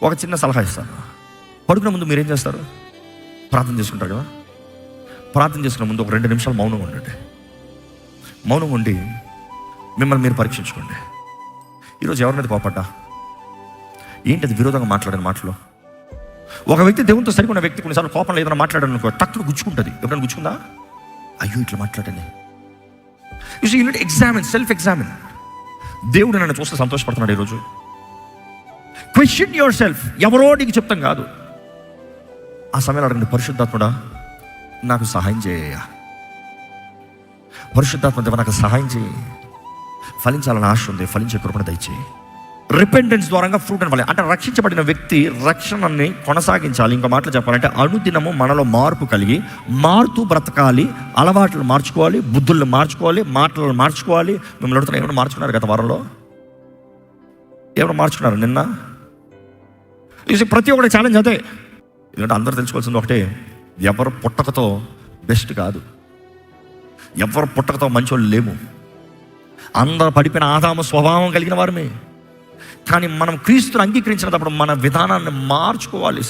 ఒక చిన్న సలహా ఇస్తాను. పడుకునే ముందు మీరేం చేస్తారు? ప్రార్థన చేసుకుంటారు కదా. ప్రార్థన చేసుకునే ముందు ఒక 2 నిమిషాలు మౌనంగా ఉండండి. మౌనంగా ఉండి మిమ్మల్ని మీరు పరీక్షించుకోండి. ఈరోజు ఎవరి మీద కోపడ్డా? ఏంటి అది విరోధంగా మాట్లాడిన మాటలు? ఒక వ్యక్తి దేవునితో సరికొన్న వ్యక్తి కొన్నిసార్లు కోపంలో ఏదైనా మాట్లాడాను అనుకో, టక్కున గుచ్చుకుంటుంది. ఎప్పుడైనా గుచ్చుకుందా? అయ్యో ఇట్లా మాట్లాడండి. You need examine, self examine. దేవుడు నన్ను చూస్తే సంతోషపడుతున్నాడు ఈరోజు. Question your self. ఎవరో నీకు చెప్తాం కాదు. ఆ సమయంలో అడగండి, పరిశుద్ధాత్ముడా నాకు సహాయం చేయ. పరిశుద్ధాత్మ దేవ నాకు సహాయం చేయి. ఫలించాలని ఆశ ఉంది, ఫలించే కృపను దయచేయి. రిపెంటెన్స్ ద్వారా ఫ్రూట్ అని అంటే రక్షించబడిన వ్యక్తి రక్షణని కొనసాగించాలి. ఇంకో మాటలు చెప్పాలంటే అనుదినము మనలో మార్పు కలిగి మారుతూ బ్రతకాలి. అలవాట్లు మార్చుకోవాలి, బుద్ధులను మార్చుకోవాలి, మాటలను మార్చుకోవాలి. మిమ్మల్ని అడుగుతున్నా, ఏమైనా మార్చుకున్నారు గత వారంలో? ఏమైనా మార్చుకున్నారు? నిన్న ప్రతి ఒక్కటి ఛాలెంజ్ అదే. ఎందుకంటే అందరూ తెలుసుకోవాల్సింది ఒకటే, ఎవరు పుట్టకతో బెస్ట్ కాదు, ఎవరు పుట్టకతో మంచోళ్ళు లేము. అందరూ పడిపోయిన ఆదాము స్వభావం కలిగిన వారమే. కానీ మనం క్రీస్తుని అంగీకరించినప్పుడు మన విధానాన్ని మార్చుకోవాలి.